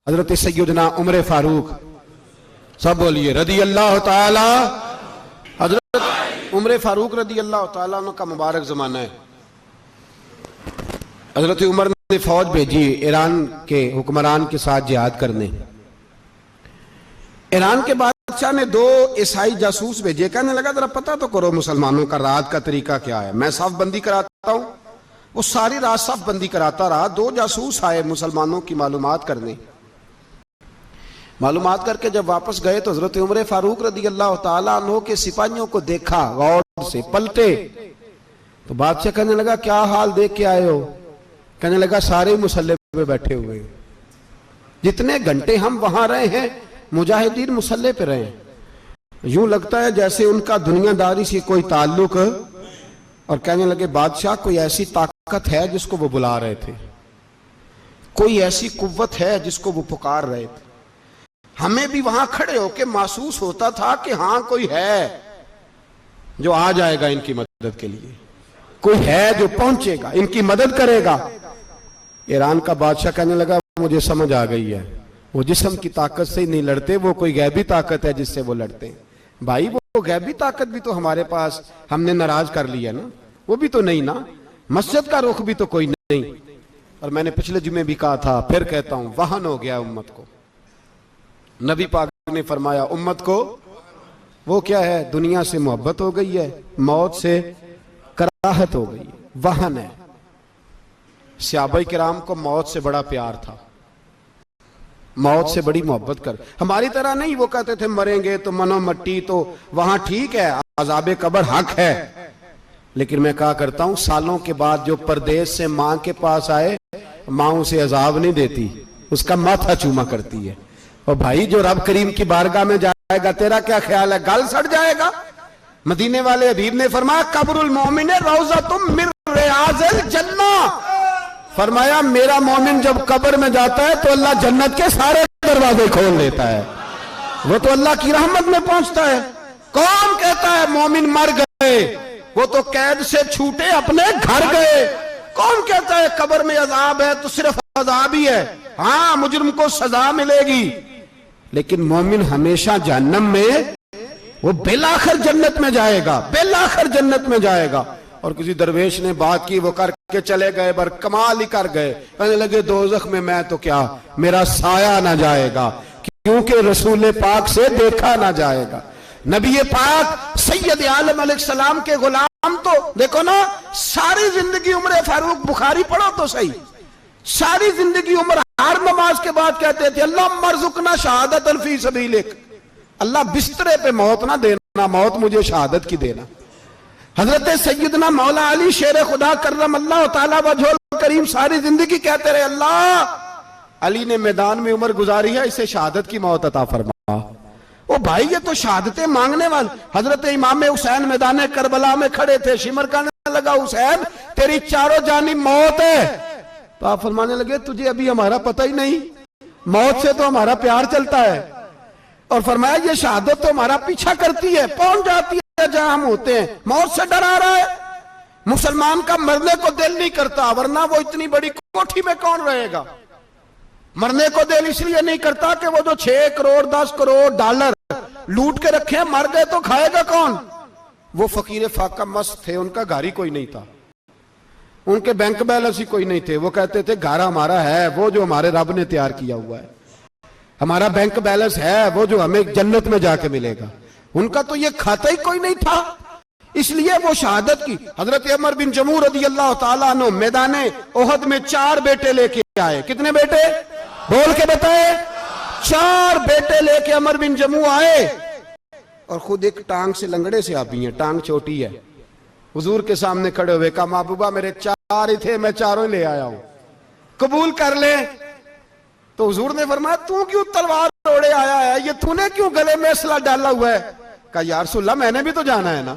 حضرت سیدنا عمر فاروق، سب بولیے رضی اللہ تعالی۔ حضرت عمر فاروق رضی اللہ تعالیٰ عنہ کا مبارک زمانہ ہے۔ حضرت عمر نے فوج بھیجی ایران کے حکمران کے ساتھ جہاد کرنے۔ ایران کے بادشاہ نے 2 عیسائی جاسوس بھیجے، کہنے لگا ذرا پتہ تو کرو مسلمانوں کا رات کا طریقہ کیا ہے، میں صف بندی کراتا ہوں۔ وہ ساری رات صف بندی کراتا رہا، 2 جاسوس آئے مسلمانوں کی معلومات کرنے۔ معلومات کر کے جب واپس گئے تو حضرت عمر فاروق رضی اللہ تعالیٰ عنہ کے سپاہیوں کو دیکھا، غور سے پلٹے تو بادشاہ کہنے لگا کیا حال دیکھ کے آئے ہو؟ کہنے لگا سارے مسلح پہ بیٹھے ہوئے ہیں، جتنے گھنٹے ہم وہاں رہے ہیں مجاہدین مسلح پہ رہے ہیں، یوں لگتا ہے جیسے ان کا دنیا داری سے کوئی تعلق۔ اور کہنے لگے بادشاہ کوئی ایسی طاقت ہے جس کو وہ بلا رہے تھے، کوئی ایسی قوت ہے جس کو وہ پکار رہے تھے، ہمیں بھی وہاں کھڑے ہو کے محسوس ہوتا تھا کہ ہاں کوئی ہے جو آ جائے گا ان کی مدد کے لیے، کوئی ہے جو پہنچے گا ان کی مدد کرے گا۔ ایران کا بادشاہ کہنے لگا مجھے سمجھ آ گئی ہے، وہ جسم کی طاقت سے ہی نہیں لڑتے، وہ کوئی غیبی طاقت ہے جس سے وہ لڑتے ہیں۔ بھائی وہ غیبی طاقت بھی تو ہمارے پاس ہم نے ناراض کر لیا نا، وہ بھی تو نہیں نا، مسجد کا رخ بھی تو کوئی نہیں۔ اور میں نے پچھلے جمعے بھی کہا تھا، پھر کہتا ہوں، وہن ہو گیا امت کو۔ نبی پاک نے فرمایا امت کو وہ کیا ہے، دنیا سے محبت ہو گئی ہے، موت سے کراہت ہو گئی ہے، وہن ہے۔ صحابہ کرام کو موت سے بڑا پیار تھا، موت سے بڑی محبت کر، ہماری طرح نہیں، وہ کہتے تھے مریں گے تو منو مٹی، تو وہاں ٹھیک ہے عذاب قبر حق ہے، لیکن میں کہا کرتا ہوں سالوں کے بعد جو پردیس سے ماں کے پاس آئے، ماں اسے عذاب نہیں دیتی، اس کا ماتھا چوما کرتی ہے۔ اور بھائی جو رب کریم کی بارگاہ میں جائے گا تیرا کیا خیال ہے، گل سڑ جائے گا؟ مدینے والے حبیب نے فرمایا قبر المومن روضۃ من ریاض الجنہ، فرمایا میرا مومن جب قبر میں جاتا ہے تو اللہ جنت کے سارے دروازے کھول دیتا ہے، وہ تو اللہ کی رحمت میں پہنچتا ہے۔ کون کہتا ہے مومن مر گئے، وہ تو قید سے چھوٹے اپنے گھر گئے۔ کون کہتا ہے قبر میں عذاب ہے تو صرف عذاب ہی ہے، ہاں مجرم کو سزا ملے گی، لیکن مومن ہمیشہ جہنم میں، وہ بالآخر جنت میں جائے گا، بالآخر جنت میں جائے گا۔ اور کسی درویش نے بات کی، وہ کر کے چلے گئے، بر کمال ہی کر گئے، کہنے لگے دوزخ میں میں تو کیا، میرا سایہ نہ جائے گا، کیونکہ رسول پاک سے دیکھا نہ جائے گا۔ نبی پاک سید عالم علیہ السلام کے غلام تو دیکھو نا، ساری زندگی عمر فاروق، بخاری پڑھو تو صحیح، ساری زندگی عمر ہر نماز کے بعد کہتے تھے اللہم ارزقنا شہادت فی سبیلک، اللہ بسترے پہ موت نہ دینا، موت مجھے شہادت کی دینا۔ حضرت سیدنا مولا علی شیر خدا کرم اللہ تعالیٰ وجہ الکریم ساری زندگی کہتے رہے اللہ علی نے میدان میں عمر گزاری ہے، اسے شہادت کی موت عطا فرما۔ او بھائی یہ تو شہادتیں مانگنے والے۔ حضرت امام حسین میدان کربلا میں کھڑے تھے، شمر کہنے لگا حسین تیری چاروں جانب موت ہے، تو آپ فرمانے لگے تجھے ابھی ہمارا پتہ ہی نہیں، موت سے تو ہمارا پیار چلتا ہے، اور فرمایا یہ شہادت تو ہمارا پیچھا کرتی ہے، پہنچ جاتی ہے جہاں ہم ہوتے ہیں، موت سے ڈر آ رہا ہے۔ مسلمان کا مرنے کو دل نہیں کرتا، ورنہ وہ اتنی بڑی کوٹھی میں کون رہے گا؟ مرنے کو دل اس لیے نہیں کرتا کہ وہ جو 6 کروڑ 10 کروڑ ڈالر لوٹ کے رکھے ہیں، مر گئے تو کھائے گا کون؟ وہ فقیر فاقہ مست تھے، ان کا گھر ہی کوئی نہیں تھا، ان کے بینک بیلنس ہی کوئی نہیں تھے، وہ کہتے تھے گھر ہمارا ہے وہ جو ہمارے رب نے تیار کیا ہوا ہے، ہمارا بینک بیلنس ہے وہ جو ہمیں جنت میں جا کے ملے گا، ان کا تو یہ کھاتا ہی کوئی نہیں تھا، اس لیے وہ شہادت کی۔ حضرت عمر بن جموع رضی اللہ تعالیٰ عنہ میدان احد میں 4 بیٹے لے کے آئے، کتنے بیٹے؟ بول کے بتائے، 4 بیٹے لے کے عمر بن جموع آئے، اور خود ایک ٹانگ سے لنگڑے سے آبی ہیں، ٹانگ چھوٹی ہے، حضور کے سامنے کھڑے ہوئے کہا محبوبہ میرے 4 ہی تھے، میں 4 لے آیا ہوں، قبول کر لے۔ تو حضور نے فرمایا تو کیوں تلوار اوڑے آیا ہے، یہ تو نے کیوں گلے میں اسلحہ ڈالا ہوا ہے؟ کہا یا رسول اللہ میں نے بھی تو جانا ہے نا۔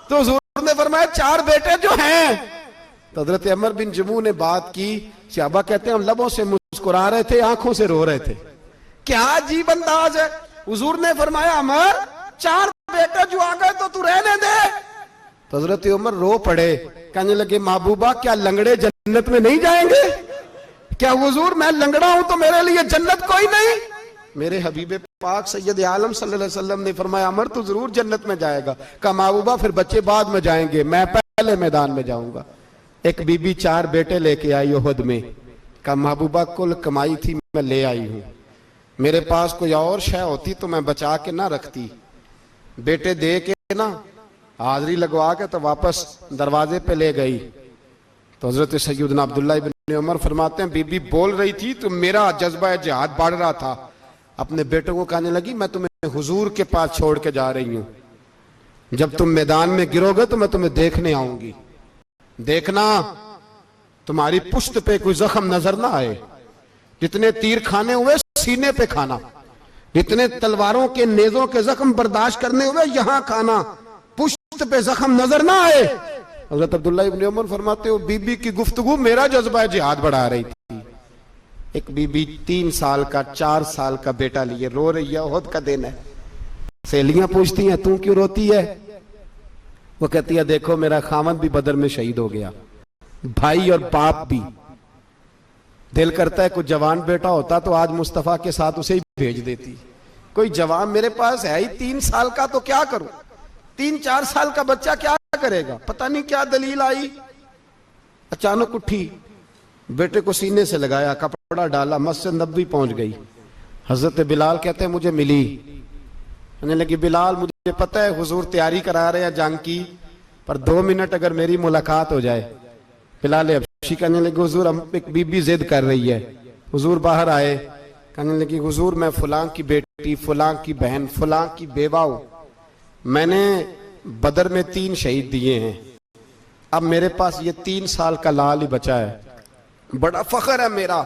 تو حضور نے فرمایا 4 بیٹے جو ہیں، تو حضرت عمر بن جموع نے بات کی، صحابہ کہتے ہیں ہم لبوں سے مسکرا رہے تھے، آنکھوں سے رو رہے تھے، کیا عجیب انداز ہے۔ حضور نے فرمایا عمر 4 بیٹے جو آ گئے تو رہنے دے۔ تو حضرت عمر رو پڑے، کہنے لگے محبوبہ کیا لنگڑے جنت میں نہیں جائیں گے؟ کیا حضور میں لنگڑا ہوں تو میرے لیے جنت کوئی نہیں؟ میرے حبیب پاک سید عالم صلی اللہ علیہ وسلم نے فرمایا عمر تو ضرور جنت میں جائے گا. کہا محبوبہ پھر بچے بعد میں جائیں گے, میں پہلے میدان میں جاؤں گا. ایک بی بی 4 بیٹے لے کے آئی احد میں. کہا محبوبہ کل کمائی تھی میں لے آئی ہوں, میرے پاس کوئی اور شے ہوتی تو میں بچا کے نہ رکھتی. بیٹے دے کے نا حاضری لگوا کے تو واپس دروازے پہ لے گئی. تو حضرت سیدنا عبداللہ ابن عمر فرماتے ہیں بی بی بول رہی تھی تو میرا جذبہ جہاد بڑھ رہا تھا. اپنے بیٹوں کو کہنے لگی میں تمہیں حضور کے پاس چھوڑ کے جا رہی ہوں, جب تم میدان میں گرو گے تو میں تمہیں دیکھنے آؤں گی. دیکھنا تمہاری پشت پہ کوئی زخم نظر نہ آئے. جتنے تیر کھانے ہوئے سینے پہ کھانا, جتنے تلواروں کے نیزوں کے زخم برداشت کرنے ہوئے یہاں کھانا, پشت پہ زخم نظر نہ آئے. حضرت عبداللہ ابن عمر فرماتے ہو بی بی کی گفتگو میرا جذبہ جہاد بڑھا رہی تھی. ایک بی بی 3 سال کا 4 سال کا بیٹا لیے رو رہی ہے, احد کا دن ہے. سہیلیاں پوچھتی ہیں تو کیوں روتی ہے؟ وہ کہتی ہے دیکھو میرا خاوند بھی بدر میں شہید ہو گیا, بھائی اور باپ بھی. دل کرتا ہے کوئی جوان بیٹا ہوتا تو آج مصطفیٰ کے ساتھ اسے ہی بھیج دیتی. کوئی جوان میرے پاس ہے ہی 3 سال کا تو کیا کروں, 3-4 سال کا بچہ کیا کرے گا؟ پتہ نہیں کیا دلیل آئی, اچانک اٹھی, بیٹے کو سینے سے لگایا, کپڑا ڈالا, مسجد نبوی پہنچ گئی. حضرت بلال کہتے ہیں مجھے ملی, کہنے لگی بلال مجھے پتہ ہے حضور تیاری کرا رہے ہیں جنگ کی, پر 2 منٹ اگر میری ملاقات ہو جائے. بلال حبشی کہنے لگے حضور ہم ایک بی بی ضد کر رہی ہے. حضور باہر آئے, کہنے لگی حضور میں فلاں کی بیٹی, فلاں کی بہن, فلاں کی بیوہ ہوں, میں نے بدر میں 3 شہید دیے ہیں, اب میرے پاس یہ 3 سال کا لال ہی بچا ہے, بڑا فخر ہے میرا.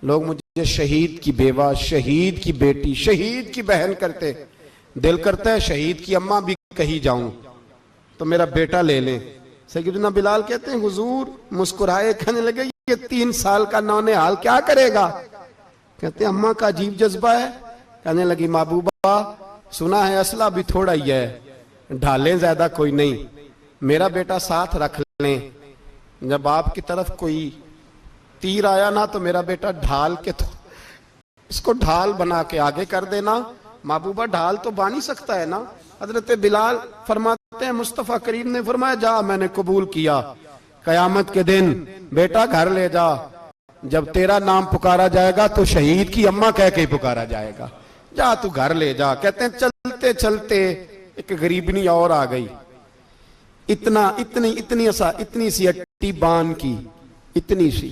لوگ مجھے شہید کی بیوہ, شہید کی بیٹی, شہید کی بہن کرتے. دل کرتا ہے شہید کی اماں بھی کہیں جاؤں تو میرا بیٹا لے لیں. سیدنا بلال کہتے ہیں حضور مسکرائے, کہنے لگے یہ 3 سال کا نونہال کیا کرے گا؟ کہتے ہیں اماں کا عجیب جذبہ ہے. کہنے لگی محبوبہ سنا ہے اسلحہ بھی تھوڑا ہی ہے, ڈھالیں زیادہ کوئی نہیں, میرا بیٹا ساتھ رکھ لیں, جب آپ کی طرف کوئی تیر آیا نا تو میرا بیٹا ڈھال کے تو اس کو ڈھال بنا کے آگے کر دینا. محبوبہ ڈھال تو بانی سکتا ہے نا. حضرت بلال فرماتے ہیں مصطفیٰ کریم نے فرمایا جا میں نے قبول کیا, قیامت کے دن بیٹا گھر لے جا, جب تیرا نام پکارا جائے گا تو شہید کی اماں کہہ کے پکارا جائے گا, جا تو گھر لے جا. کہتے ہیں چلتے چلتے ایک غریبنی اور آ گئی, اتنی سی اٹی بان کی, اتنی سی.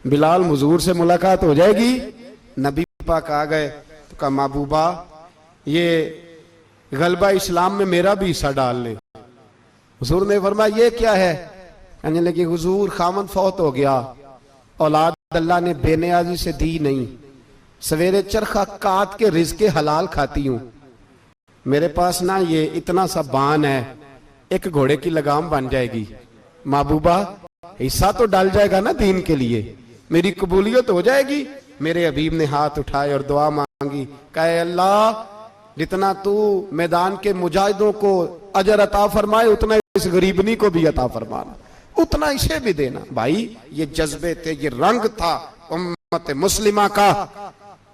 بلال حضور سے ملاقات ہو جائے گی. نبی پاک آ گئے تو کہا محبوبہ یہ غلبہ اسلام میں میرا بھی حصہ ڈال لیں. حضور نے فرمایا یہ کیا ہے؟ کہنے لگی حضور خاوند فوت ہو گیا, اولاد اللہ نے بے نیازی سے دی نہیں, سویرے چرخہ کاٹ کے رزق حلال کھاتی ہوں, میرے پاس نا یہ اتنا سا بان ہے, ایک گھوڑے کی لگام بن جائے گی. محبوبہ حصہ تو ڈال جائے گا نا دین کے لیے, میری قبولیت ہو جائے گی. میرے حبیب نے ہاتھ اٹھائے اور دعا مانگی, کہے اللہ جتنا تو میدان کے مجاہدوں کو اجر عطا فرمائے اتنا اس غریبنی کو بھی عطا فرمانا, اتنا اسے بھی دینا. بھائی یہ جذبے تھے, یہ رنگ تھا امت مسلمہ کا,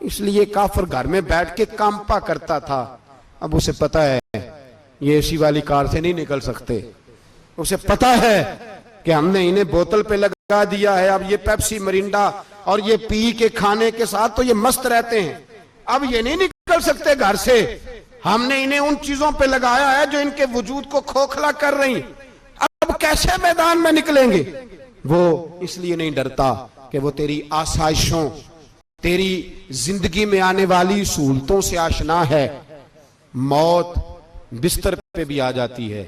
اس لیے کافر گھر میں بیٹھ کے کامپا کرتا تھا. اب اسے پتا ہے یہ اے سی والی کار سے نہیں نکل سکتے, اسے پتا ہے کہ ہم نے انہیں بوتل پہ لگا دیا ہے, اب یہ پیپسی مرینڈا اور یہ پی کے کھانے کے ساتھ تو یہ مست رہتے ہیں, اب یہ نہیں نکل سکتے گھر سے, ہم نے انہیں ان چیزوں پہ لگایا ہے جو ان کے وجود کو کھوکھلا کر رہی, اب کیسے میدان میں نکلیں گے؟ وہ اس لیے نہیں ڈرتا کہ وہ تیری آسائشوں, تیری زندگی میں آنے والی سہولتوں سے آشنا ہے. موت بستر پہ بھی آ جاتی ہے,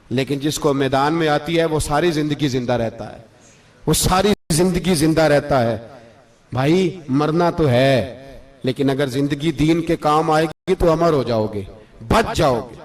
لیکن جس کو میدان میں آتی ہے وہ ساری زندگی زندہ رہتا ہے, وہ ساری زندگی زندہ رہتا ہے. بھائی مرنا تو ہے, لیکن اگر زندگی دین کے کام آئے گی تو امر ہو جاؤ گے, بچ جاؤ گے.